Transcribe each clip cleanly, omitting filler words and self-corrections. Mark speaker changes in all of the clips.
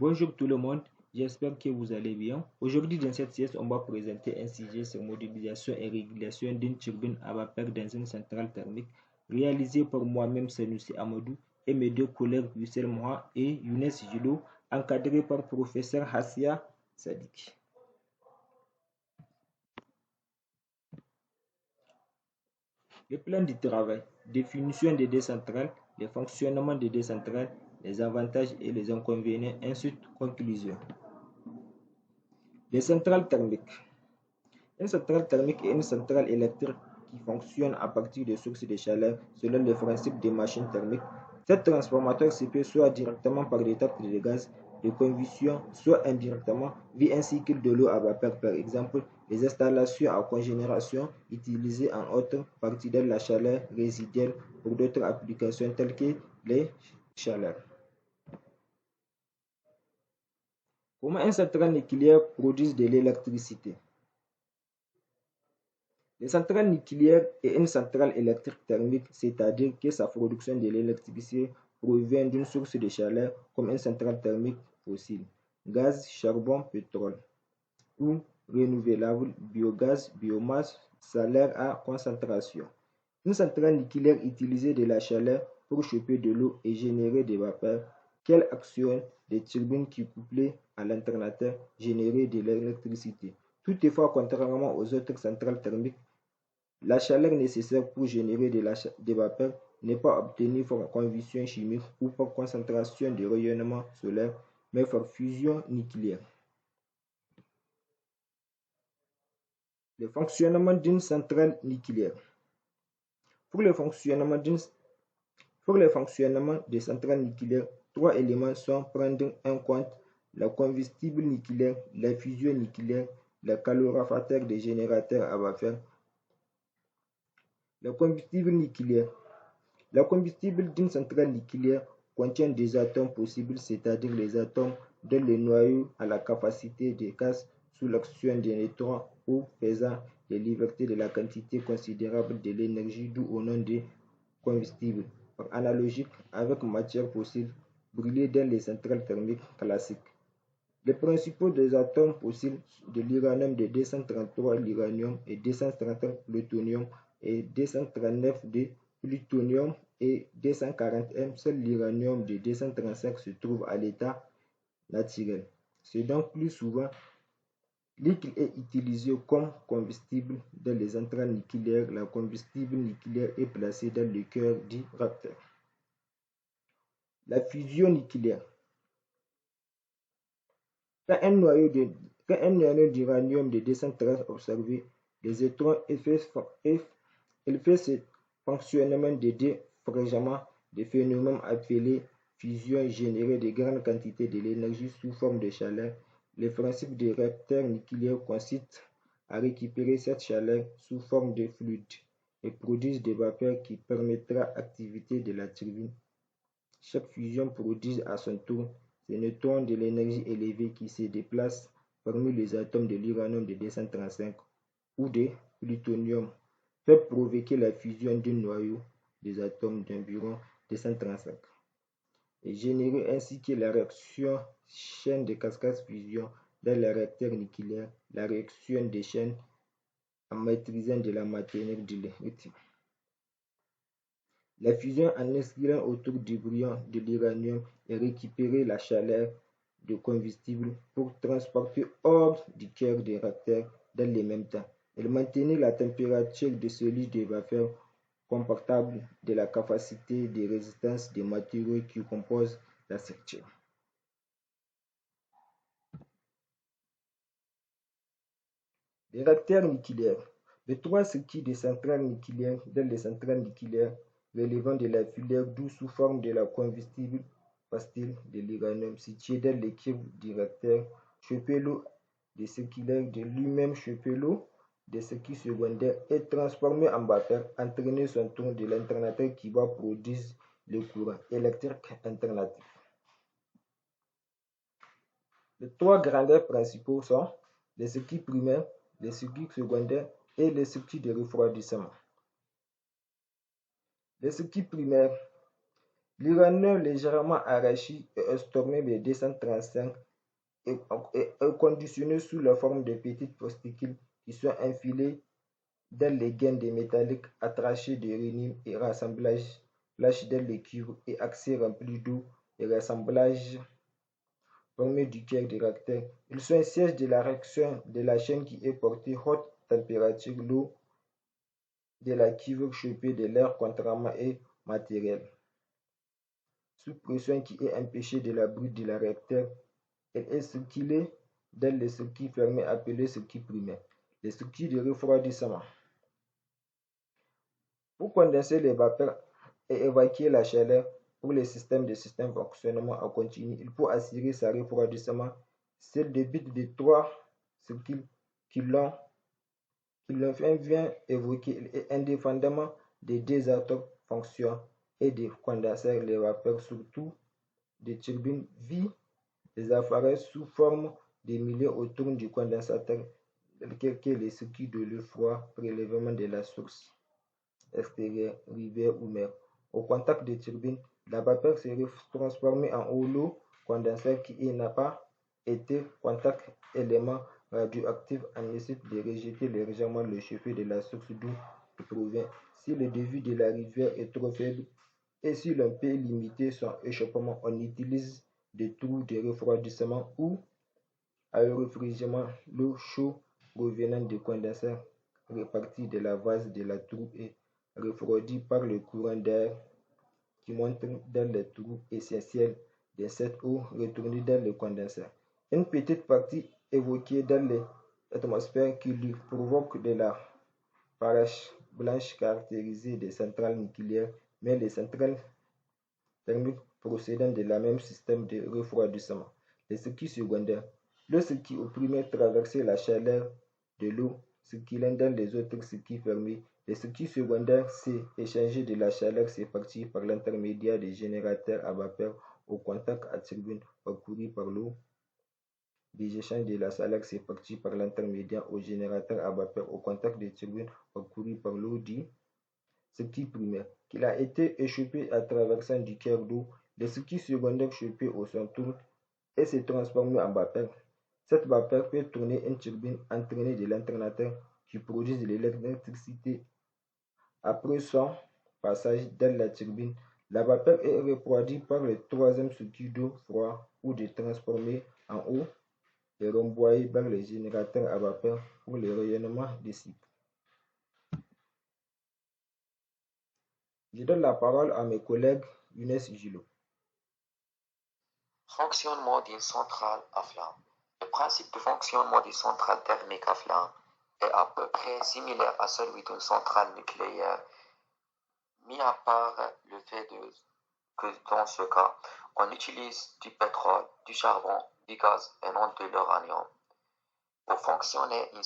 Speaker 1: Bonjour tout le monde, j'espère que vous allez bien. Aujourd'hui dans cette sieste, on va présenter un sujet sur modélisation et régulation d'une turbine à vapeur dans une centrale thermique réalisé par moi-même Sanoussi Amadou et mes deux collègues Youssel Moha et Younes Jilo, encadré par professeur Hassia Sadik. Le plan du travail, définition des deux centrales, le fonctionnement des deux centrales, les avantages et les inconvénients, ensuite conclusion. Les centrales thermiques. Une centrale thermique est une centrale électrique qui fonctionne à partir de sources de chaleur selon le principe des machines thermiques. Cette transformateur se fait soit directement par des tâches de gaz de combustion, soit indirectement via un cycle de l'eau à vapeur. Par exemple, les installations à cogénération utilisées en haute partie de la chaleur résiduelle pour d'autres applications telles que les chaleurs. Comment une centrale nucléaire produit de l'électricité? Les centrales nucléaires est une centrale électrique thermique, c'est-à-dire que sa production de l'électricité provient d'une source de chaleur comme une centrale thermique fossile, gaz, charbon, pétrole, ou renouvelable, biogaz, biomasse, salaire à concentration. Une centrale nucléaire utilise de la chaleur pour chauffer de l'eau et générer des vapeurs qu'elle actionne des turbines qui, couplées à l'alternateur, génèrent de l'électricité. Toutefois, contrairement aux autres centrales thermiques, la chaleur nécessaire pour générer des vapeurs n'est pas obtenue par combustion chimique ou par concentration de rayonnement solaire, mais par fusion nucléaire. Le fonctionnement d'une centrale nucléaire. Pour le fonctionnement des centrales nucléaires, trois éléments sont prendre en compte le combustible nucléaire, la fusion nucléaire, le calorificateur des générateurs à vapeur. Le combustible nucléaire. Le combustible d'une centrale nucléaire contient des atomes possibles, c'est-à-dire les atomes dont le noyau a la capacité de casse sous l'action des neutrons ou faisant de liberté de la quantité considérable de l'énergie, d'où au nom de combustible. Par analogie avec matière fossile brûlée dans les centrales thermiques classiques. Les principaux des atomes fossiles de l'uranium de 233, l'uranium et 230 plutonium et 239 de plutonium et 241, seul l'uranium de 235 se trouve à l'état naturel. C'est donc plus souvent qu'il est utilisé comme combustible dans les centrales nucléaires. Le combustible nucléaire est placé dans le cœur du réacteur. La fusion nucléaire. Quand un noyau d'uranium de 213 est observé, les électrons effectuent ce fonctionnement de défragement des phénomènes appelés fusion génèrent de grandes quantités de l'énergie sous forme de chaleur. Le principe des réacteurs nucléaires consiste à récupérer cette chaleur sous forme de fluide et produire des vapeurs qui permettent l'activité de la turbine. Chaque fusion produit à son tour ces neutrons de l'énergie élevée qui se déplacent parmi les atomes de l'uranium de 235 ou de plutonium peuvent provoquer la fusion d'un noyau des atomes d'environ 235 et générer ainsi que la réaction chaîne de cascade-fusion dans les réacteurs nucléaires, la réaction des chaînes en maîtrisant de la matière de lithium. La fusion en inscrivant autour du bouillon de l'uranium et récupérer la chaleur du combustible pour transporter hors du cœur des réacteurs dans le même temps. Elle maintenait la température de celui des vapeurs compactable de la capacité de résistance des matériaux qui composent la structure. Les réacteurs nucléaires. Les trois circuits de centrales nucléaires dans les centrales nucléaires relevant de la filière d'où sous forme de la combustible facile de l'uranium situé dans l'équipe du réacteur, chauffer l'eau des circulaires de lui-même chauffer l'eau des circuits secondaires et transformer en vapeur, entraîner son tour de l'alternateur qui va produire le courant électrique alternatif. Les trois grandeurs principaux sont les circuits primaires, les circuits secondaires et les circuits de refroidissement. Les circuits primaires. L'uranium légèrement enrichi est stormé de 235 et conditionné sous la forme de petites particules qui sont infilées dans les gaines des métalliques attachés d'uranium et rassemblage dans le cuivre et accès rempli d'eau et rassemblage formé du cœur du réacteur. Ils sont un siège de la réaction de la chaîne qui est portée haute température. L'eau de la cuivre chauffée de l'air contrairement est matériel sous pression qui est empêché de la brûle de la réacteur. Elle est circulée dans les circuits fermés appelés circuits primaires, les circuits de refroidissement. Pour condenser les vapeurs et évacuer la chaleur pour les systèmes de fonctionnement en continu, il faut assurer sa refroidissement. C'est le but des trois circuits qui l'ont bien évoqué et indépendamment des deux atomes fonctions et des condenseurs, les vapeurs, surtout des turbines, vivent des appareils sous forme de milliers autour du condensateur, tels que les circuits de l'eau froid, prélèvement de la source extérieure, rivière ou mer. Au contact des turbines, la vapeur serait transformée en eau. L'eau condensée qui n'a pas été contact élément radioactif en nécessite de rejeter légèrement le chauffe de la source d'où il provient. Si le débit de la rivière est trop faible et si l'on peut limiter son échappement, on utilise des trous de refroidissement ou à réfrigération. L'eau chaude provenant du condenseur répartie de la vase de la trou est refroidie par le courant d'air qui monte dans les trous essentiels de cette eau retournée dans le condenseur. Une petite partie évoquée dans l'atmosphère qui lui provoque de la page blanche caractérisée des centrales nucléaires, mais les centrales thermiques procédant de la même système de refroidissement. Les circuits secondaires. Le circuit au primaire traversait la chaleur de l'eau circulant dans les autres circuits fermés. Les circuits secondaires, c'est échanger de la chaleur sépartie par l'intermédiaire des générateurs à vapeur au contact à turbine parcouru par l'eau. Des échanges de la chaleur sépartie par l'intermédiaire au générateur à vapeur au contact des turbines parcouru par l'eau du circuit primaire, qu'il a été échauffé à traversant du cœur d'eau. Le circuit secondaire chauffé au son tour et se transforme en vapeur. Cette vapeur peut tourner une turbine entraînée de l'alternateur qui produit de l'électricité. Après son passage dans la turbine, la vapeur est refroidie par le troisième circuit d'eau froid ou de transformée en eau et renvoyée vers les générateurs à vapeur pour le rayonnement des cycles. Je donne la parole à mes collègues Younes Gilo.
Speaker 2: Fonctionnement d'une centrale à flamme. Le principe de fonctionnement d'une centrale thermique à flamme est à peu près similaire à celui d'une centrale nucléaire, mis à part le fait que dans ce cas, on utilise du pétrole, du charbon, du gaz et non de l'uranium. Pour fonctionner, une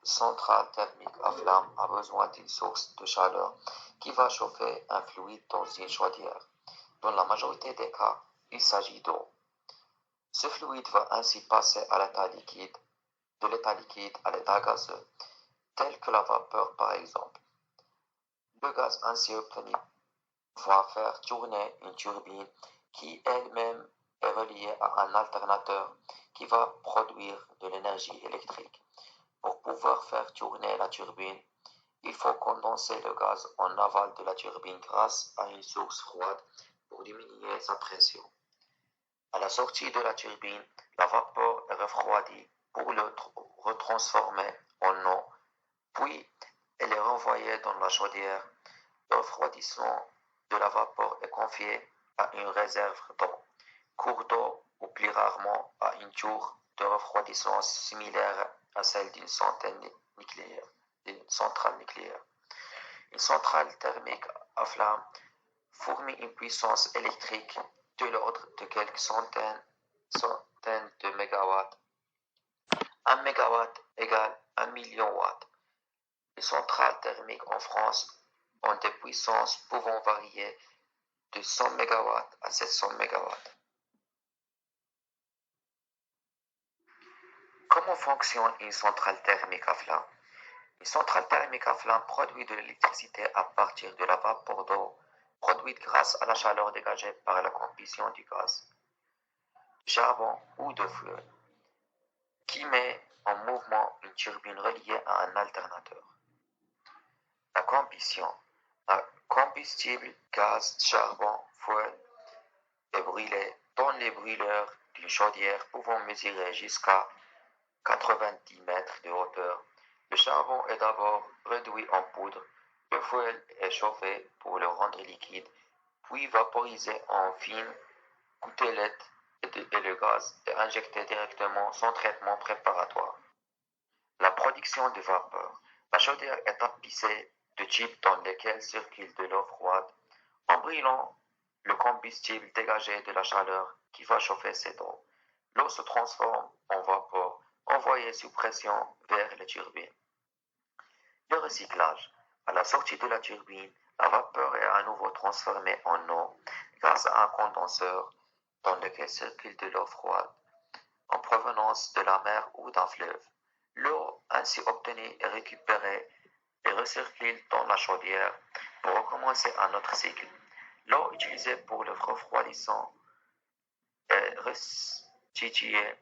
Speaker 2: centrale thermique à flamme a besoin d'une source de chaleur qui va chauffer un fluide dans une chaudière. Dans la majorité des cas, il s'agit d'eau. Ce fluide va ainsi passer à l'état liquide, de l'état liquide à l'état gazeux, tel que la vapeur par exemple. Le gaz ainsi obtenu va faire tourner une turbine qui elle-même est reliée à un alternateur qui va produire de l'énergie électrique. Pour pouvoir faire tourner la turbine, il faut condenser le gaz en aval de la turbine grâce à une source froide pour diminuer sa pression. À la sortie de la turbine, la vapeur est refroidie pour le retransformer en eau, puis elle est renvoyée dans la chaudière. Le refroidissement de la vapeur est confié à une réserve d'eau, cours d'eau ou plus rarement à une tour de refroidissement similaire à celle d'une centrale nucléaire. Une centrale thermique à flamme fournit une puissance électrique de l'ordre de quelques centaines de mégawatts. 1 mégawatt égale 1 million watts. Les centrales thermiques en France ont des puissances pouvant varier de 100 mégawatts à 700 mégawatts. Comment fonctionne une centrale thermique à flamme? Une centrale thermique à flamme produit de l'électricité à partir de la vapeur d'eau produite grâce à la chaleur dégagée par la combustion du gaz, du charbon ou de feu, qui met en mouvement une turbine reliée à un alternateur. La combustion. Un combustible, gaz, charbon, feu est brûlé dans les brûleurs d'une chaudière pouvant mesurer jusqu'à 90 mètres de hauteur. Le charbon est d'abord réduit en poudre, le feu est chauffé pour le rendre liquide, puis vaporisé en fines gouttelettes et le gaz est injecté directement sans traitement préparatoire. La production de vapeur. La chaudière est tapissée de tubes dans lesquels circule de l'eau froide. En brûlant le combustible dégagé de la chaleur qui va chauffer cette eau, l'eau se transforme en vapeur envoyée sous pression vers les turbines. Le recyclage. À la sortie de la turbine, la vapeur est à nouveau transformée en eau grâce à un condenseur dans lequel circule de l'eau froide en provenance de la mer ou d'un fleuve. L'eau ainsi obtenue est récupérée et recircule dans la chaudière pour recommencer un autre cycle. L'eau utilisée pour le refroidissement est restituée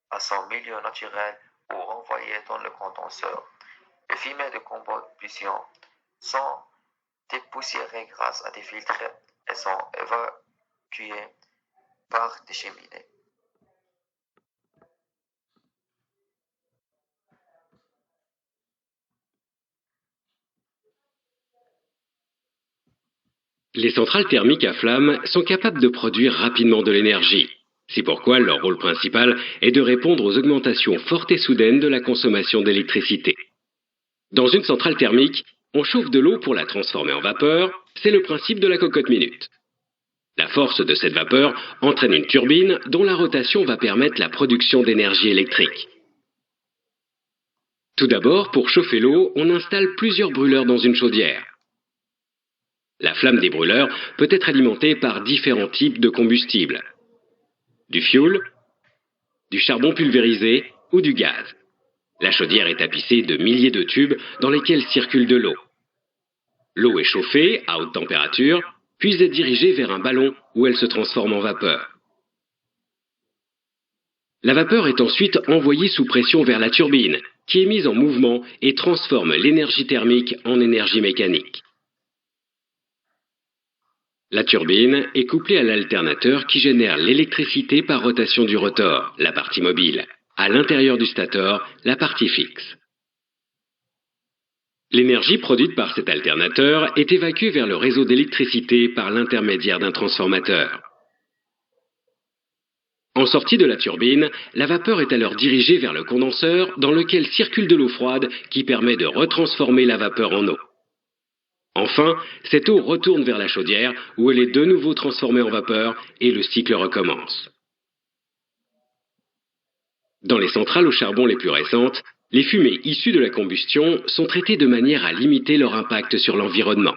Speaker 2: à son milieu naturel ou renvoyée dans le condenseur. Les fumées de combustion sont dépoussiérées grâce à des filtres et sont évacuées par des cheminées.
Speaker 3: Les centrales thermiques à flamme sont capables de produire rapidement de l'énergie. C'est pourquoi leur rôle principal est de répondre aux augmentations fortes et soudaines de la consommation d'électricité. Dans une centrale thermique, on chauffe de l'eau pour la transformer en vapeur, c'est le principe de la cocotte minute. La force de cette vapeur entraîne une turbine dont la rotation va permettre la production d'énergie électrique. Tout d'abord, pour chauffer l'eau, on installe plusieurs brûleurs dans une chaudière. La flamme des brûleurs peut être alimentée par différents types de combustibles. Du fioul, du charbon pulvérisé ou du gaz. La chaudière est tapissée de milliers de tubes dans lesquels circule de l'eau. L'eau est chauffée à haute température, puis est dirigée vers un ballon où elle se transforme en vapeur. La vapeur est ensuite envoyée sous pression vers la turbine, qui est mise en mouvement et transforme l'énergie thermique en énergie mécanique. La turbine est couplée à l'alternateur qui génère l'électricité par rotation du rotor, la partie mobile. À l'intérieur du stator, la partie fixe. L'énergie produite par cet alternateur est évacuée vers le réseau d'électricité par l'intermédiaire d'un transformateur. En sortie de la turbine, la vapeur est alors dirigée vers le condenseur dans lequel circule de l'eau froide qui permet de retransformer la vapeur en eau. Enfin, cette eau retourne vers la chaudière où elle est de nouveau transformée en vapeur et le cycle recommence. Dans les centrales au charbon les plus récentes, les fumées issues de la combustion sont traitées de manière à limiter leur impact sur l'environnement.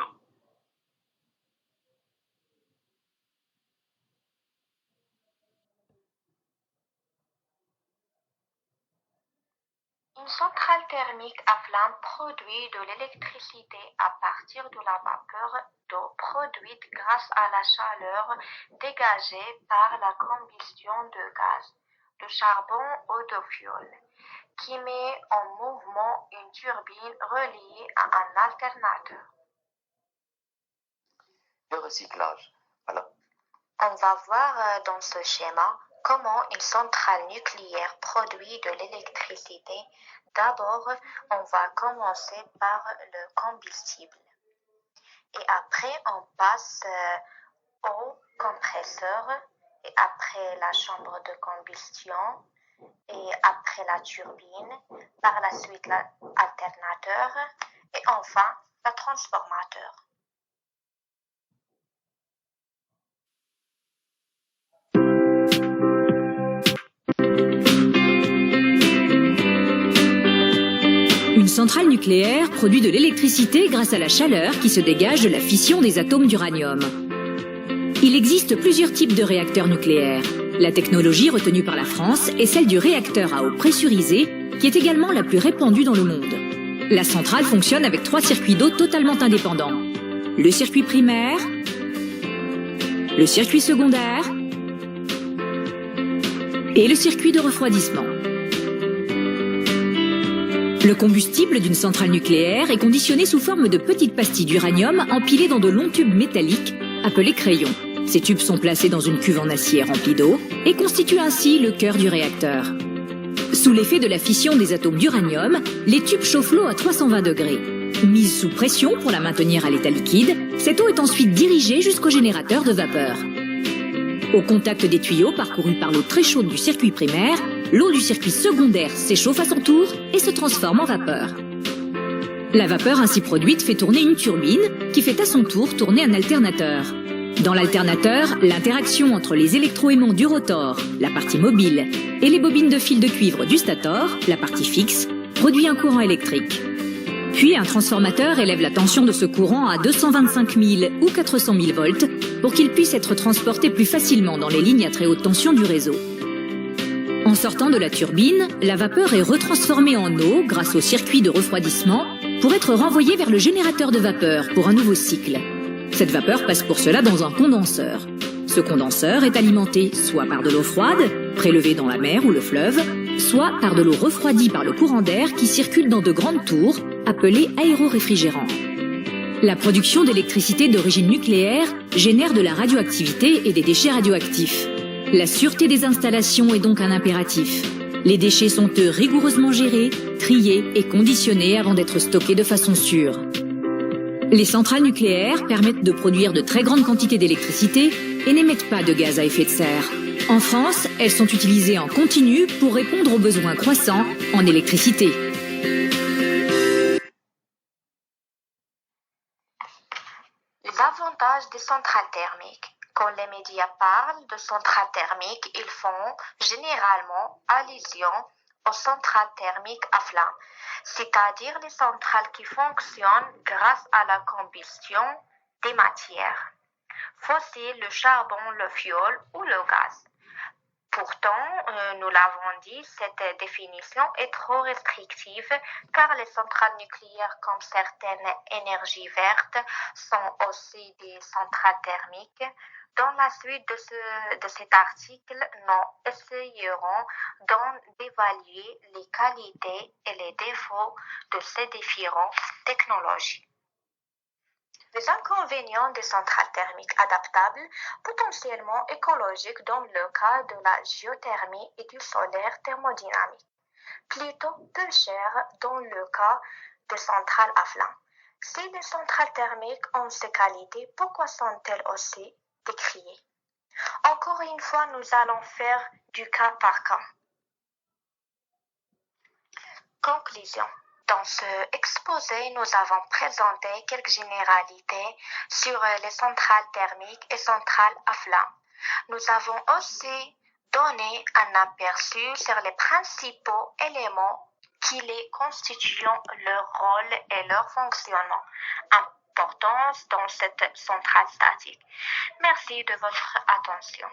Speaker 4: Une centrale thermique à flamme produit de l'électricité à partir de la vapeur d'eau produite grâce à la chaleur dégagée par la combustion de gaz, de charbon ou de fioul, qui met en mouvement une turbine reliée à un alternateur.
Speaker 2: Le recyclage. Alors,
Speaker 4: on va voir dans ce schéma comment une centrale nucléaire produit de l'électricité. D'abord, on va commencer par le combustible. Et après, on passe au compresseur. Et après la chambre de combustion. Et après la turbine. Par la suite, l'alternateur. Et enfin, le transformateur.
Speaker 5: Une centrale nucléaire produit de l'électricité grâce à la chaleur qui se dégage de la fission des atomes d'uranium. Il existe plusieurs types de réacteurs nucléaires. La technologie retenue par la France est celle du réacteur à eau pressurisée, qui est également la plus répandue dans le monde. La centrale fonctionne avec 3 circuits d'eau totalement indépendants. le circuit primaire, le circuit secondaire et le circuit de refroidissement. Le combustible d'une centrale nucléaire est conditionné sous forme de petites pastilles d'uranium empilées dans de longs tubes métalliques appelés crayons. Ces tubes sont placés dans une cuve en acier remplie d'eau et constituent ainsi le cœur du réacteur. Sous l'effet de la fission des atomes d'uranium, les tubes chauffent l'eau à 320 degrés. Mise sous pression pour la maintenir à l'état liquide, cette eau est ensuite dirigée jusqu'au générateur de vapeur. Au contact des tuyaux parcourus par l'eau très chaude du circuit primaire, l'eau du circuit secondaire s'échauffe à son tour et se transforme en vapeur. La vapeur ainsi produite fait tourner une turbine qui fait à son tour tourner un alternateur. Dans l'alternateur, l'interaction entre les électroaimants du rotor, la partie mobile, et les bobines de fil de cuivre du stator, la partie fixe, produit un courant électrique. Puis un transformateur élève la tension de ce courant à 225 000 ou 400 000 volts pour qu'il puisse être transporté plus facilement dans les lignes à très haute tension du réseau. En sortant de la turbine, la vapeur est retransformée en eau grâce au circuit de refroidissement pour être renvoyée vers le générateur de vapeur pour un nouveau cycle. Cette vapeur passe pour cela dans un condenseur. Ce condenseur est alimenté soit par de l'eau froide, prélevée dans la mer ou le fleuve, soit par de l'eau refroidie par le courant d'air qui circule dans de grandes tours, appelées aéroréfrigérants. La production d'électricité d'origine nucléaire génère de la radioactivité et des déchets radioactifs. La sûreté des installations est donc un impératif. Les déchets sont rigoureusement gérés, triés et conditionnés avant d'être stockés de façon sûre. Les centrales nucléaires permettent de produire de très grandes quantités d'électricité et n'émettent pas de gaz à effet de serre. En France, elles sont utilisées en continu pour répondre aux besoins croissants en électricité.
Speaker 4: L'avantage des centrales thermiques. Quand les médias parlent de centrales thermiques, ils font généralement allusion aux centrales thermiques à flamme, c'est-à-dire les centrales qui fonctionnent grâce à la combustion des matières fossiles, le charbon, le fioul ou le gaz. Pourtant, nous l'avons dit, cette définition est trop restrictive car les centrales nucléaires comme certaines énergies vertes sont aussi des centrales thermiques. Dans la suite de cet article, nous essayerons d'évaluer les qualités et les défauts de ces différentes technologies. Les inconvénients des centrales thermiques adaptables, potentiellement écologiques dans le cas de la géothermie et du solaire thermodynamique, plutôt peu chères dans le cas de centrales à flamme. Si les centrales thermiques ont ces qualités, pourquoi sont-elles aussi décriées? Encore une fois, nous allons faire du cas par cas. Conclusion. Dans ce exposé, nous avons présenté quelques généralités sur les centrales thermiques et centrales à flamme. Nous avons aussi donné un aperçu sur les principaux éléments qui les constituent, leur rôle et leur fonctionnement. Importance dans cette centrale statique. Merci de votre attention.